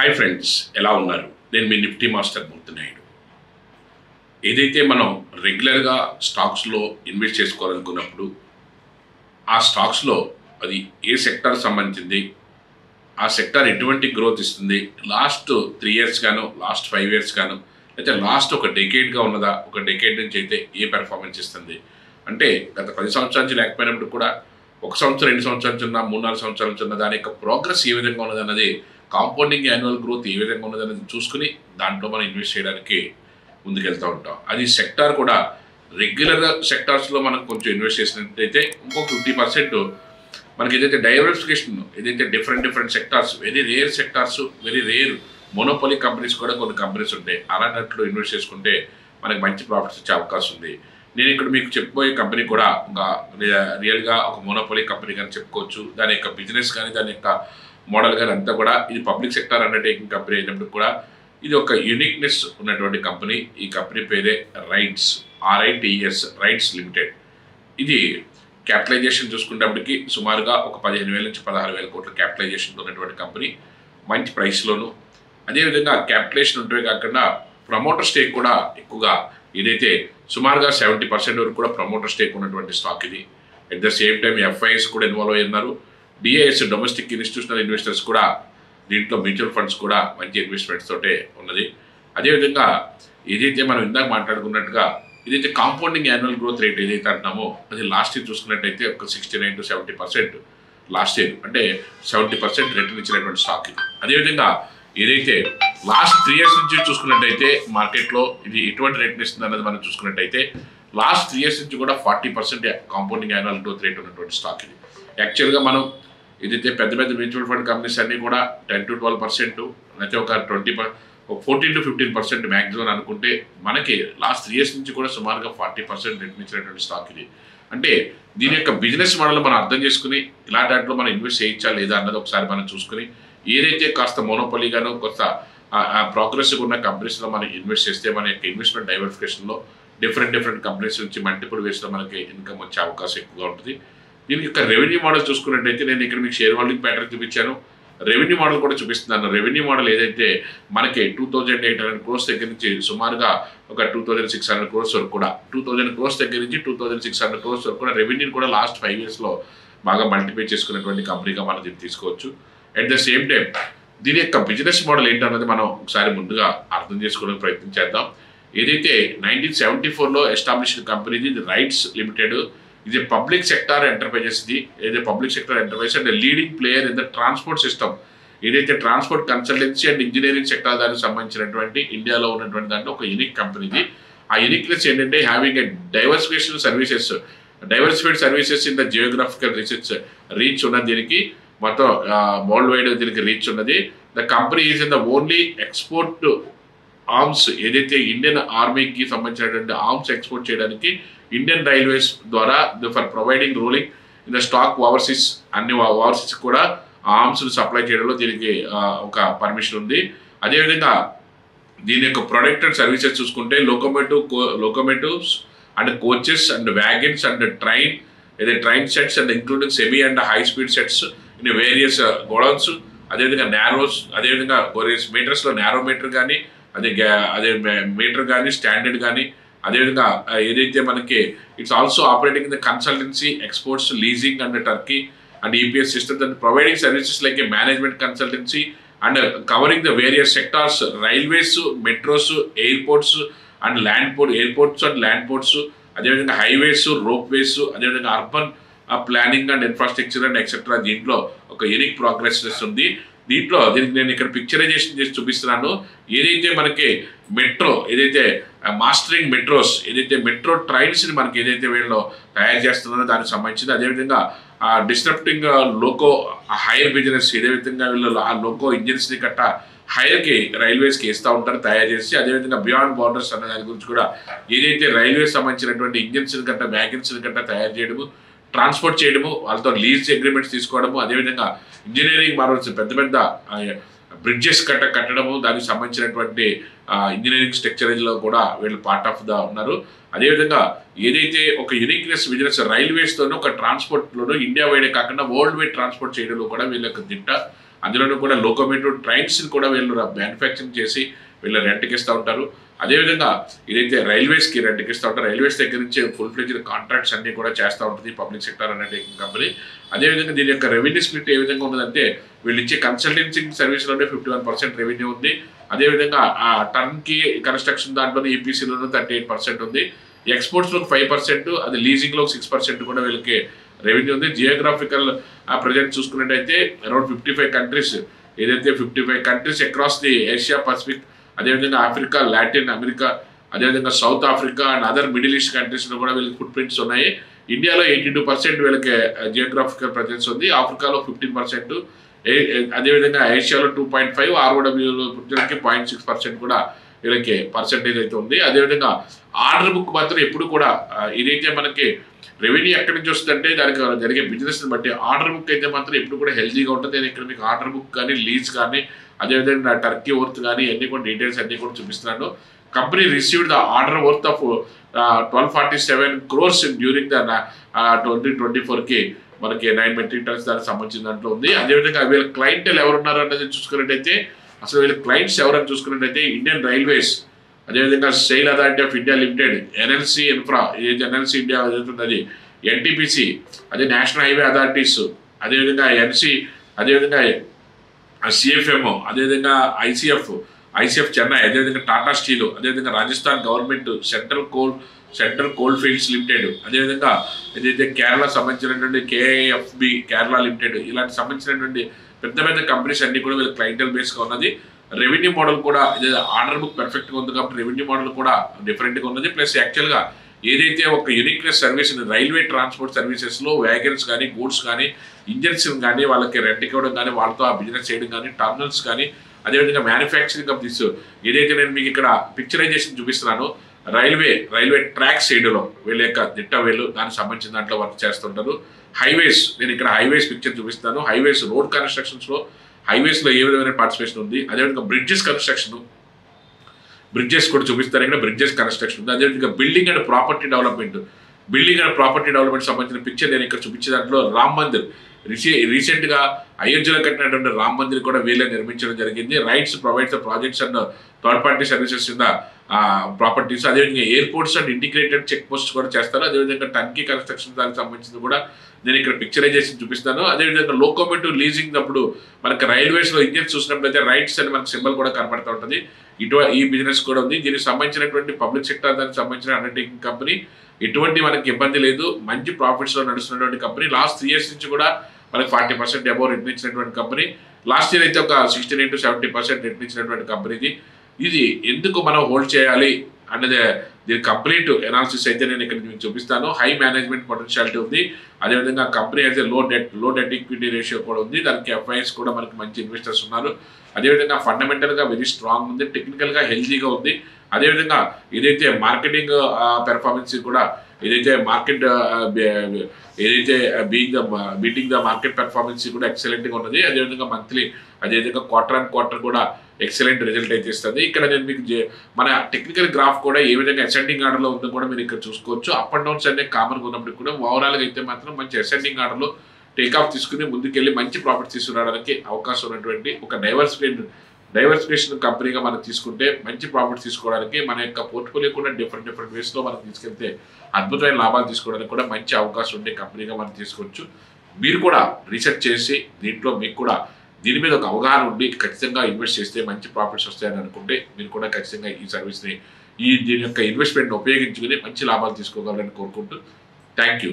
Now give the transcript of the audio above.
Hi friends, ఎలా ఉన్నారు? నేను మీ నిఫ్టీ మాస్టర్ మూర్తి నాయుడు. ఏదైతే మనం రెగ్యులర్గా స్టాక్స్లో ఇన్వెస్ట్ చేసుకోవాలనుకున్నప్పుడు ఆ స్టాక్స్లో అది ఏ సెక్టార్ సంబంధించింది, ఆ సెక్టార్ ఎటువంటి గ్రోత్ ఇస్తుంది, లాస్ట్ 3 years గాను, లాస్ట్ 5 years గాను, అయితే లాస్ట్ ఒక డెకేడ్గా ఉన్నదా, ఒక డెకేడ్ నుంచి అయితే ఏ పెర్ఫార్మెన్స్ ఇస్తుంది అంటే గత 10 సంవత్సరాల నుంచి లేకపోయినప్పుడు కూడా 1 సంవత్సరం 2 సంవత్సరాల నుంచి ఉన్న 3-4 సంవత్సరాల నుంచి ఉన్న దాని యొక్క ప్రోగ్రెస్ ఏ విధంగా ఉన్నది అన్నది, కాంపౌండింగ్ యాన్యువల్ గ్రోత్ ఏ విధంగా ఉన్నది అనేది చూసుకుని దాంట్లో మనం ఇన్వెస్ట్ చేయడానికి ముందుకెళ్తూ ఉంటాం. అది సెక్టార్ కూడా రెగ్యులర్ సెక్టార్స్లో మనం కొంచెం ఇన్వెస్ట్ చేసినట్టయితే ఇంకొక 50% మనకి ఏదైతే డైవర్సిఫికేషన్, ఏదైతే different sectors, very rare sectors, very rare monopoly companies కూడా కొన్ని కంపెనీస్ ఉంటాయి. అలాంటిలో ఇన్వెస్ట్ చేసుకుంటే మనకి మంచి ప్రాఫిట్స్ వచ్చే అవకాశం ఉంది. నేను ఇక్కడ మీకు చెప్పబోయే కంపెనీ కూడా ఒక రియల్గా ఒక మోనోపోలీ కంపెనీ కానీ చెప్పుకోవచ్చు. దాని యొక్క బిజినెస్ కానీ, దాని యొక్క మోడల్ కానీ అంతా కూడా ఇది పబ్లిక్ సెక్టార్ అండర్టేకింగ్ కంపెనీ అయినప్పుడు కూడా ఇది ఒక యూనిక్నెస్ ఉన్నటువంటి కంపెనీ. ఈ కంపెనీ పేరే రైట్స్, RITES, రైట్స్ లిమిటెడ్. ఇది క్యాపిటలైజేషన్ చూసుకునేటప్పటికి సుమారుగా ఒక 15,000 నుంచి 16,000 కోట్ల క్యాపిటలైజేషన్తో ఉన్నటువంటి కంపెనీ, మంచి ప్రైస్లోను. అదేవిధంగా క్యాపిటలేషన్ ఉంటే కాకుండా ప్రమోటర్ స్టేక్ కూడా ఎక్కువగా, ఏదైతే సుమారుగా 70% వరకు కూడా ప్రమోటర్ స్టేక్ ఉన్నటువంటి స్టాక్ ఇది. At the same time FIs కూడా ఇన్వాల్వ్ అయి ఉన్నారు. DIS, డొమెస్టిక్ ఇన్స్టిట్యూషనల్ ఇన్వెస్టర్స్ కూడా దీంట్లో, మ్యూచువల్ ఫండ్స్ కూడా మంచి ఇన్వెస్ట్మెంట్స్ తోటే ఉన్నది. అదేవిధంగా ఏదైతే మనం ఇందాక మాట్లాడుకున్నట్టుగా ఏదైతే కాంపౌండింగ్ యాన్యువల్ గ్రోత్ రేట్ ఏదైతే అంటున్నామో అది లాస్ట్ ఇయర్ చూసుకున్నట్టయితే ఒక 69 to 70% లాస్ట్ ఇయర్, అంటే 70% రిటర్న్ ఇచ్చినటువంటి స్టాక్ ఇది. అదేవిధంగా ఏదైతే లాస్ట్ 3 years నుంచి చూసుకున్నట్టయితే మార్కెట్లో ఇది ఎటువంటి రేట్ని ఇస్తుంది అన్నది మనం చూసుకున్నట్టయితే లాస్ట్ 3 years నుంచి కూడా 40% కాంపౌండింగ్ యాన్యువల్ గ్రోత్ రేట్ ఉన్నటువంటి స్టాక్ ఇది. యాక్చువల్గా మనం ఏదైతే పెద్ద మ్యూచువల్ ఫండ్ కంపెనీస్ అన్నీ కూడా 10 to 12%, లేకపోతే ఒక 14 to 15% మ్యాక్సిమం అనుకుంటే, మనకి లాస్ట్ 3 years నుంచి కూడా సుమారుగా 40% రిటర్న్ ఇచ్చినటువంటి స్టాక్ ఇది. అంటే దీని యొక్క బిజినెస్ మోడల్ మనం అర్థం చేసుకుని ఇలాంటి వాటిలో మనం ఇన్వెస్ట్ చేయించా లేదా అన్నది ఒకసారి మనం చూసుకుని, ఏదైతే కాస్త మోనోపోలీగాను కొత్త ప్రోగ్రెసివ్ ఉన్న కంపెనీస్లో మనం ఇన్వెస్ట్ చేస్తే మన యొక్క ఇన్వెస్ట్మెంట్ డైవర్సిఫికేషన్లో డిఫరెంట్ కంపెనీస్ నుంచి మల్టిపుల్ వేస్లో మనకి ఇన్కమ్ వచ్చే అవకాశం ఎక్కువగా ఉంటుంది. దీని యొక్క రెవెన్యూ మోడల్ చూసుకున్నట్టయితే నేను ఇక్కడ మీకు షేర్ హోల్డింగ్ ప్యాటర్న్ చూపించాను, రెవెన్యూ మోడల్ కూడా చూపిస్తున్నాను. రెవెన్యూ మోడల్ ఏదైతే మనకి 2,800 crores దగ్గర నుంచి సుమారుగా ఒక 2,600 crores వరకు కూడా, 2,000 crores దగ్గర నుంచి 2,600 crores వరకు కూడా రెవెన్యూని కూడా లాస్ట్ 5 yearsలో బాగా మల్టిప్లై చేసుకున్నటువంటి కంపెనీగా మనం దీన్ని తీసుకోవచ్చు. అట్ ద సేమ్ టైం దీని యొక్క బిజినెస్ మోడల్ ఏంటన్నది మనం ఒకసారి ముందుగా అర్థం చేసుకోవడానికి ప్రయత్నం చేద్దాం. ఏదైతే 1974లో ఎస్టాబ్లిష్డ్ కంపెనీ ఇది రైట్స్ లిమిటెడ్. ఇది పబ్లిక్ సెక్టార్ ఎంటర్ప్రైజెస్. ఇది ఏదైతే public sector enterprises and leading player in the transport system. ఏదైతే transport consultancy and engineering sector దానికి సంబంధించినటువంటి ఇండియాలో ఉన్నటువంటి దాంట్లో ఒక యూనిక్ కంపెనీ ఇది. ఆ యూనిక్నెస్ ఏంటంటే having a diversification services, diversified services in the geographical reach ఉన్నది. దీనికి మొత్తం వరల్డ్ వైడ్ దీనికి రీచ్ ఉన్నది. The company is in the only export arms. ఏదైతే ఇండియన్ ఆర్మీకి సంబంధించినటువంటి ఆర్మ్స్ ఎక్స్పోర్ట్ చేయడానికి ఇండియన్ రైల్వేస్ ద్వారా for providing ruling in the stock overseas, అన్ని ఓవర్సీస్ కూడా ఆర్మ్స్ సప్లై చేయడంలో దీనికి ఒక పర్మిషన్ ఉంది. అదేవిధంగా దీని యొక్క ప్రొడక్ట్ అండ్ సర్వీసెస్ చూసుకుంటే locomotives and coaches and wagons and train sets and including semi and high speed sets in various godowns. అదేవిధంగా నారోస్, అదేవిధంగా వేరియస్ మీటర్స్లో నారో మీటర్ కానీ, అదే మీటర్ కానీ, స్టాండర్డ్ కానీ, అదేవిధంగా ఏదైతే మనకి it's also operating in the consultancy, exports, leasing and Turkey and EPS systems and providing services like A management consultancy and covering the various sectors, railways, metros, airports and land ports, అదేవిధంగా highways, ropeways, అదేవిధంగా urban planning and infrastructure and etcetera. దీంట్లో ఒక unique progress ఉంది. దీనికి నేను ఇక్కడ picturisation చేసి చూపిస్తున్నాను. ఏదైతే మనకి మెట్రో, ఏదైతే మాస్టరింగ్ మెట్రోస్, ఏదైతే మెట్రో ట్రైన్స్ని మనకి ఏదైతే వీళ్ళు తయారు చేస్తున్నారో దానికి సంబంధించింది. అదేవిధంగా డిస్ట్రప్టింగ్ లోకో హైర్ బిజినెస్, ఇదే విధంగా వీళ్ళు ఆ లోకో ఇంజిన్స్ని గట్ట హైర్కి రైల్వేస్కి ఇస్తూ ఉంటారు తయారు చేసి. అదేవిధంగా బియాండ్ బార్డర్స్ అనే దాని గురించి కూడా ఏదైతే రైల్వేస్ సంబంధించినటువంటి ఇంజిన్స్ని గట్ట, వ్యాగన్స్ని గట్ట తయారు చేయడము, ట్రాన్స్పోర్ట్ చేయడము, వాళ్ళతో లీజ్ అగ్రిమెంట్స్ తీసుకోవడము, అదేవిధంగా ఇంజనీరింగ్ మార్వల్స్ పెద్ద బ్రిడ్జెస్ కట్టడము, దానికి సంబంధించినటువంటి ఇంజనీరింగ్ స్ట్రక్చరేజ్లో కూడా వీళ్ళు పార్ట్ ఆఫ్ ద ఉన్నారు. అదేవిధంగా ఏదైతే ఒక యూనిక్నెస్ బిజినెస్ రైల్వేస్తోనూ ఒక ట్రాన్స్పోర్ట్లోనూ ఇండియా వైడే కాకుండా వరల్డ్ వైడ్ ట్రాన్స్పోర్ట్ చేయడంలో కూడా వీళ్ళ యొక్క దిట్ట. అందులోనూ కూడా లోకోమోటివ్ ట్రైన్స్ కూడా వీళ్ళు మ్యానుఫ్యాక్చరింగ్ చేసి వీళ్ళు రెంట్కి ఇస్తూ ఉంటారు. అదేవిధంగా ఇదైతే రైల్వేస్కి రెంట్కి ఇస్తూ ఉంటారు. రైల్వేస్ దగ్గర నుంచి ఫుల్ ఫ్లెడ్జ్డ్ కాంట్రాక్ట్స్ అన్నీ కూడా చేస్తూ ఉంటుంది పబ్లిక్ సెక్టర్ అండర్టేకింగ్ కంపెనీ. అదేవిధంగా దీని యొక్క రెవెన్యూ స్ప్లిట్ ఏ విధంగా ఉన్నదంటే వీళ్ళు ఇచ్చే కన్సల్టెన్సీ సర్వీస్లోనే 51% రెవెన్యూ ఉంది. అదేవిధంగా ఆ టర్న్కి కన్స్ట్రక్షన్ దాంట్లో ఈపీసీలోనూ 38% ఉంది. ఎక్స్పోర్ట్స్లో 5%, అది లీజింగ్లో 6% కూడా వీళ్ళకి రెవెన్యూ ఉంది. జియోగ్రాఫికల్ ప్రజెంట్ చూసుకున్నట్టయితే అరౌండ్ 55 కంట్రీస్, ఏదైతే 55 countries across the Asia Pacific, అదేవిధంగా ఆఫ్రికా, లాటిన్ అమెరికా, అదేవిధంగా south Africa and other middle east కంట్రీస్లో కూడా వీళ్ళకి ఫుట్ ప్రింట్స్ ఉన్నాయి. ఇండియాలో 82% వీళ్ళకి జియోగ్రాఫికల్ ప్రజెన్స్ ఉంది. ఆఫ్రికాలో 15%, అదేవిధంగా ఏషియాలో 2.5, ఆర్ఓడబ్ల్యూకి 0.6% కూడా వీళ్ళకి పర్సెంటేజ్ అయితే ఉంది. అదేవిధంగా ఆర్డర్ బుక్ మాత్రం ఎప్పుడు కూడా ఇదైతే మనకి రెవెన్యూ ఎక్కడి నుంచి వస్తుందంటే దానికి జరిగే బిజినెస్ని బట్టి ఆర్డర్ బుక్ అయితే మాత్రం ఎప్పుడు కూడా హెల్తీగా ఉంటుంది. నేను ఇక్కడ మీకు ఆర్డర్ బుక్ కానీ లీజ్ కానీ అదేవిధంగా టర్కీ వర్త్ కానీ అన్నీ కూడా డీటెయిల్స్ అన్నీ కూడా చూపిస్తున్నాను. Company received the order worth of 1247 crores during the 2024కి మనకి 9 మెట్రిక్ టన్స్ దానికి సంబంధించిన దాంట్లో ఉంది. అదేవిధంగా వీళ్ళ క్లయింటెల్ ఎవరున్నారు అన్నది చూసుకున్నట్టయితే అసలు వీళ్ళ క్లయింట్స్ ఎవరని చూసుకున్నట్టయితే ఇండియన్ రైల్వేస్, అదేవిధంగా SAIL authority of India limited, NLC infra, ఏదైతే ఎన్ఎల్సి ఇండియా ఏదైతుంది అది, ఎన్టీపీసీ, అదే నేషనల్ హైవే అథారిటీస్, అదేవిధంగా ఎన్సి, అదేవిధంగా సిఎఫ్ఎం, అదేవిధంగా ఐసిఎఫ్ చెన్నై, అదేవిధంగా టాటా స్టీలు, అదేవిధంగా Rajasthan government, central coal fields limited, అదేవిధంగా ఏదైతే కేరళ సంబంధించినటువంటి కేఐఎఫ్బి కేరళ లిమిటెడ్, ఇలాంటి సంబంధించినటువంటి పెద్ద పెద్ద కంపెనీస్ అన్ని కూడా వీళ్ళకి క్లయింటల్ బేస్గా ఉన్నది. రెవెన్యూ మోడల్ కూడా ఆర్డర్ బుక్ పర్ఫెక్ట్గా ఉంది కాబట్టి రెవెన్యూ మోడల్ కూడా డిఫరెంట్గా ఉన్నది. ప్లస్ యాక్చువల్గా ఏదైతే ఒక యూనిక్నెస్ సర్వీస్ రైల్వే ట్రాన్స్పోర్ట్ సర్వీసెస్లో వ్యాగన్స్ కానీ గూడ్స్ కానీ ఇంజన్స్ కానీ వాళ్ళకి రెంట్కి ఇవ్వడం కానీ వాళ్ళతో ఆ బిజినెస్ చేయడం కానీ టర్మినల్స్ కానీ అదేవిధంగా మ్యానుఫ్యాక్చరింగ్ ఆఫ్ దిస్ ఏదైతే నేను మీకు ఇక్కడ పిక్చరైజేషన్ చూపిస్తున్నానో రైల్వే ట్రాక్ సైడ్లో వీళ్ళ యొక్క దిట్ట వీళ్ళు దానికి సంబంధించిన దాంట్లో వర్క్ చేస్తుంటారు. హైవేస్, నేను ఇక్కడ హైవేస్ పిక్చర్ చూపిస్తాను. హైవేస్ రోడ్ కన్స్ట్రక్షన్స్లో హైవేస్లో ఏ విధమైన పార్టిసిపేషన్ ఉంది. అదేవిధంగా బ్రిడ్జెస్ కన్స్ట్రక్షన్, బ్రిడ్జెస్ కూడా చూపిస్తారు. ఇక్కడ బ్రిడ్జెస్ కన్స్ట్రక్షన్ ఉంది. అదేవిధంగా బిల్డింగ్ అండ్ ప్రాపర్టీ డెవలప్మెంట్ సంబంధించిన పిక్చర్ నేను ఇక్కడ చూపించే దాంట్లో రామ్ మందిర్ రీసెంట్గా అయోధ్యలో కట్టినటువంటి రామ్ మందిర్ కూడా వీళ్ళే నిర్మించడం జరిగింది. RITES provides the projects and third party services in the properties, అదేవిధంగా airports and integrated check post కూడా చేస్తారు. అదేవిధంగా టర్కీ కన్స్ట్రక్షన్ దానికి సంబంధించింది కూడా నేను ఇక్కడ పిక్చరైజేషన్ చూపిస్తాను. అదేవిధంగా లోకోమోటివ్ లీజింగ్ అప్పుడు మనకి రైల్వేస్లో ఇంజిన్స్ చూసినట్లయితే రైట్స్ అని మనకు సింబల్ కూడా కనబడుతూ ఉంటుంది. ఈ బిజినెస్ కూడా ఉంది. దీనికి సంబంధించినటువంటి పబ్లిక్ సెక్టర్ దానికి సంబంధించిన అండర్టేకింగ్ కంపెనీ, ఎటువంటి మనకి ఇబ్బంది లేదు, మంచి ప్రాఫిట్స్లో నడుస్తున్నటువంటి కంపెనీ. లాస్ట్ 3 years నుంచి కూడా మనకి 40% అబౌవ్ రిటర్న్ ఇచ్చినటువంటి కంపెనీ. లాస్ట్ ఇయర్ అయితే ఒక 69 to 70% రిటర్న్ ఇచ్చినటువంటి కంపెనీది. ఇది ఎందుకు మనం హోల్డ్ చేయాలి అన్నది దీని కంప్లీట్ అనాలిసిస్ అయితే నేను ఇక్కడ మీకు చూపిస్తాను. హై మేనేజ్మెంట్ పొటెన్షియాలిటీ ఉంది. అదేవిధంగా కంపెనీ అయితే లో డెట్ ఈక్విటీ రేషియో కూడా ఉంది. దానికి ఎఫ్ఐఎస్ కూడా మనకి మంచి ఇన్వెస్టర్స్ ఉన్నారు. అదేవిధంగా ఫండమెంటల్గా వెరీ స్ట్రాంగ్ ఉంది, టెక్నికల్గా హెల్తీగా ఉంది. అదేవిధంగా ఏదైతే మార్కెటింగ్ పెర్ఫార్మెన్స్ కూడా ఏదైతే మార్కెట్ ఏదైతే బీటింగ్ ద మార్కెట్ పెర్ఫార్మెన్స్ కూడా ఎక్సలెంట్గా ఉన్నది. అదేవిధంగా మంత్లీ అదేవిధంగా క్వార్టర్ కూడా ఎక్సలెంట్ రిజల్ట్ అయితే ఇస్తుంది. ఇక్కడ నేను మీకు మన టెక్నికల్ గ్రాఫ్ కూడా ఏ విధంగా అసెండింగ్ ఆర్డర్లో ఉందో కూడా మీరు ఇక్కడ చూసుకోవచ్చు. అప్ అండ్ డౌన్స్ అనే కామన్గా ఉన్నప్పటికీ కూడా ఓవరాల్గా అయితే మాత్రం మంచి అసెండింగ్ ఆర్డర్లో టేక్ ఆఫ్ తీసుకుని ముందుకెళ్ళి మంచి ప్రాఫిట్ తీసుకురావడానికి అవకాశం ఉన్నటువంటి ఒక డైవర్సిఫికేషన్ కంపెనీగా మనం తీసుకుంటే మంచి ప్రాఫిట్ తీసుకోవడానికి మన యొక్క పోర్ట్ఫోలియో కూడా డిఫరెంట్ వేస్లో మనం తీసుకెళ్తే అద్భుతమైన లాభాలు తీసుకోవడానికి కూడా మంచి అవకాశం ఉండే కంపెనీగా మనం తీసుకోవచ్చు. మీరు కూడా రీసెర్చ్ చేసి దీంట్లో మీకు కూడా దీని మీద ఒక అవగాహన ఉండి ఖచ్చితంగా ఇన్వెస్ట్ చేస్తే మంచి ప్రాఫిట్స్ వస్తాయని అనుకుంటే మీరు కూడా ఖచ్చితంగా ఈ సర్వీస్ని దీని యొక్క ఇన్వెస్ట్మెంట్ని ఉపయోగించుకుని మంచి లాభాలు తీసుకోగలరని కోరుకుంటూ థ్యాంక్ యూ.